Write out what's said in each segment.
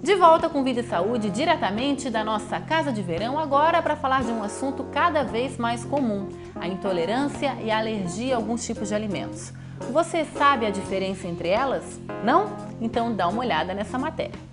De volta com Vida e Saúde, diretamente da nossa casa de verão, agora para falar de um assunto cada vez mais comum, a intolerância e a alergia a alguns tipos de alimentos. Você sabe a diferença entre elas? Não? Então dá uma olhada nessa matéria.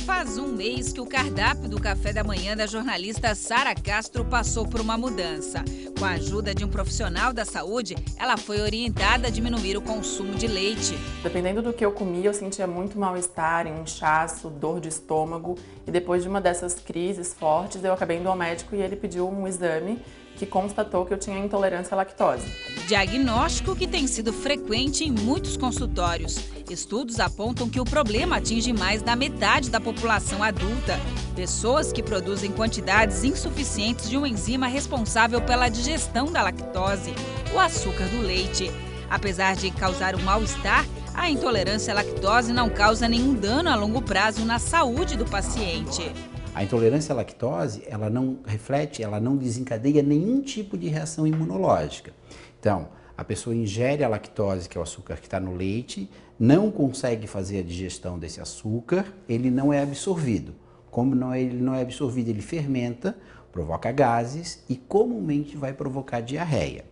Faz um mês que o cardápio do café da manhã da jornalista Sara Castro passou por uma mudança. Com a ajuda de um profissional da saúde, ela foi orientada a diminuir o consumo de leite. Dependendo do que eu comia, eu sentia muito mal-estar, inchaço, dor de estômago. E depois de uma dessas crises fortes, eu acabei indo ao médico e ele pediu um exame que constatou que eu tinha intolerância à lactose. Diagnóstico que tem sido frequente em muitos consultórios. Estudos apontam que o problema atinge mais da metade da população adulta. Pessoas que produzem quantidades insuficientes de uma enzima responsável pela digestão da lactose, o açúcar do leite. Apesar de causar um mal-estar, a intolerância à lactose não causa nenhum dano a longo prazo na saúde do paciente. A intolerância à lactose, ela não reflete, ela não desencadeia nenhum tipo de reação imunológica. Então, a pessoa ingere a lactose, que é o açúcar que está no leite, não consegue fazer a digestão desse açúcar, ele não é absorvido. Como ele não é absorvido, ele fermenta, provoca gases e comumente vai provocar diarreia.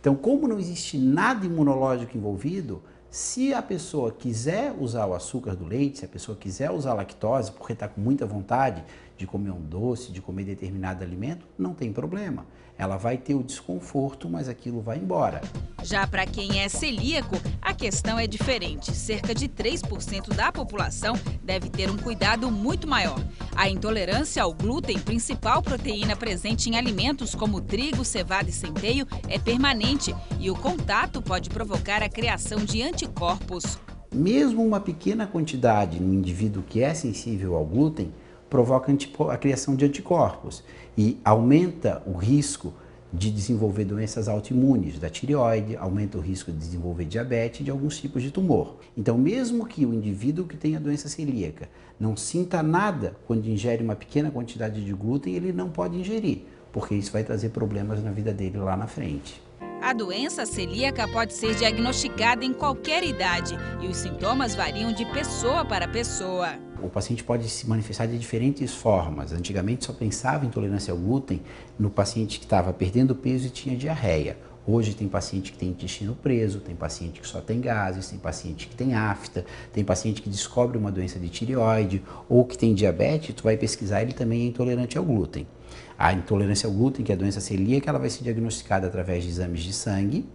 Então, como não existe nada imunológico envolvido, se a pessoa quiser usar o açúcar do leite, se a pessoa quiser usar a lactose, porque está com muita vontade de comer um doce, de comer determinado alimento, não tem problema. Ela vai ter o desconforto, mas aquilo vai embora. Já para quem é celíaco, a questão é diferente. Cerca de 3% da população deve ter um cuidado muito maior. A intolerância ao glúten, principal proteína presente em alimentos como trigo, cevada e centeio, é permanente e o contato pode provocar a criação de anticorpos. Mesmo uma pequena quantidade no indivíduo que é sensível ao glúten provoca a criação de anticorpos e aumenta o risco de desenvolver doenças autoimunes da tireoide, aumenta o risco de desenvolver diabetes e de alguns tipos de tumor. Então, mesmo que o indivíduo que tenha doença celíaca não sinta nada quando ingere uma pequena quantidade de glúten, ele não pode ingerir, porque isso vai trazer problemas na vida dele lá na frente. A doença celíaca pode ser diagnosticada em qualquer idade e os sintomas variam de pessoa para pessoa. O paciente pode se manifestar de diferentes formas. Antigamente só pensava em intolerância ao glúten no paciente que estava perdendo peso e tinha diarreia. Hoje tem paciente que tem intestino preso, tem paciente que só tem gases, tem paciente que tem afta, tem paciente que descobre uma doença de tireoide ou que tem diabetes, tu vai pesquisar, ele também é intolerante ao glúten. A intolerância ao glúten, que é a doença celíaca, ela vai ser diagnosticada através de exames de sangue,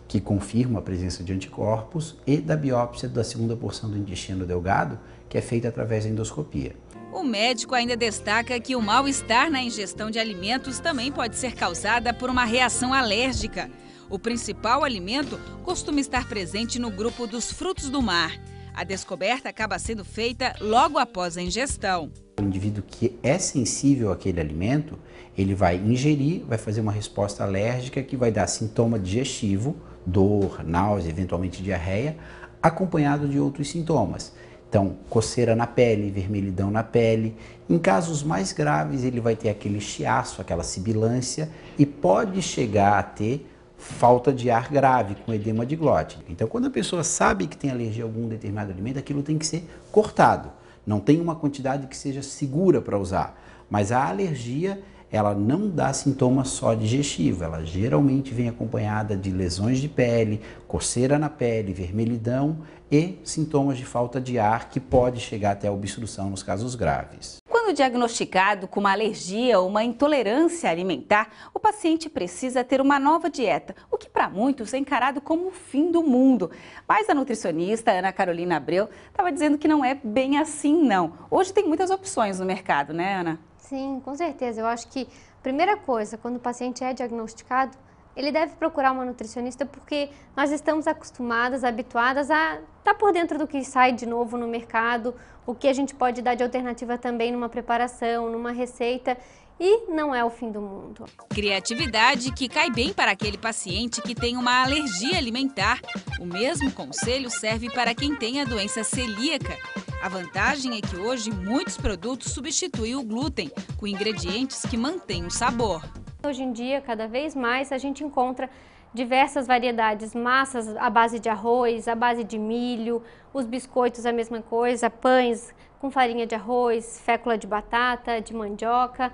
que confirmam a presença de anticorpos, e da biópsia da segunda porção do intestino delgado, que é feita através da endoscopia. O médico ainda destaca que o mal-estar na ingestão de alimentos também pode ser causada por uma reação alérgica. O principal alimento costuma estar presente no grupo dos frutos do mar. A descoberta acaba sendo feita logo após a ingestão. O indivíduo que é sensível àquele alimento, ele vai ingerir, vai fazer uma resposta alérgica que vai dar sintoma digestivo, dor, náusea, eventualmente diarreia, acompanhado de outros sintomas. Então, coceira na pele, vermelhidão na pele. Em casos mais graves, ele vai ter aquele chiaço, aquela sibilância e pode chegar a ter falta de ar grave, com edema de glote. Então, quando a pessoa sabe que tem alergia a algum determinado alimento, aquilo tem que ser cortado. Não tem uma quantidade que seja segura para usar, mas a alergia, ela não dá sintoma só digestivo, ela geralmente vem acompanhada de lesões de pele, coceira na pele, vermelhidão e sintomas de falta de ar que pode chegar até a obstrução nos casos graves. Quando diagnosticado com uma alergia ou uma intolerância alimentar, o paciente precisa ter uma nova dieta, o que para muitos é encarado como o fim do mundo. Mas a nutricionista Ana Carolina Abreu estava dizendo que não é bem assim, não. Hoje tem muitas opções no mercado, né, Ana? Sim, com certeza. Eu acho que a primeira coisa, quando o paciente é diagnosticado, ele deve procurar uma nutricionista porque nós estamos acostumadas, habituadas a estar por dentro do que sai de novo no mercado, o que a gente pode dar de alternativa também numa preparação, numa receita, e não é o fim do mundo. Criatividade que cai bem para aquele paciente que tem uma alergia alimentar. O mesmo conselho serve para quem tem a doença celíaca. A vantagem é que hoje muitos produtos substituem o glúten com ingredientes que mantêm o sabor. Hoje em dia, cada vez mais, a gente encontra diversas variedades, massas à base de arroz, à base de milho, os biscoitos a mesma coisa, pães com farinha de arroz, fécula de batata, de mandioca.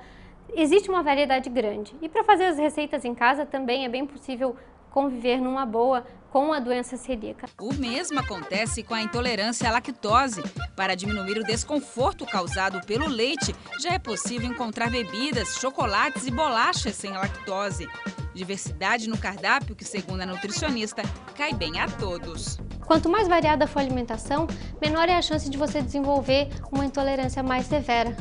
Existe uma variedade grande. E para fazer as receitas em casa também é bem possível conviver numa boa com a doença celíaca. O mesmo acontece com a intolerância à lactose. Para diminuir o desconforto causado pelo leite, já é possível encontrar bebidas, chocolates e bolachas sem lactose. Diversidade no cardápio que, segundo a nutricionista, cai bem a todos. Quanto mais variada for a alimentação, menor é a chance de você desenvolver uma intolerância mais severa.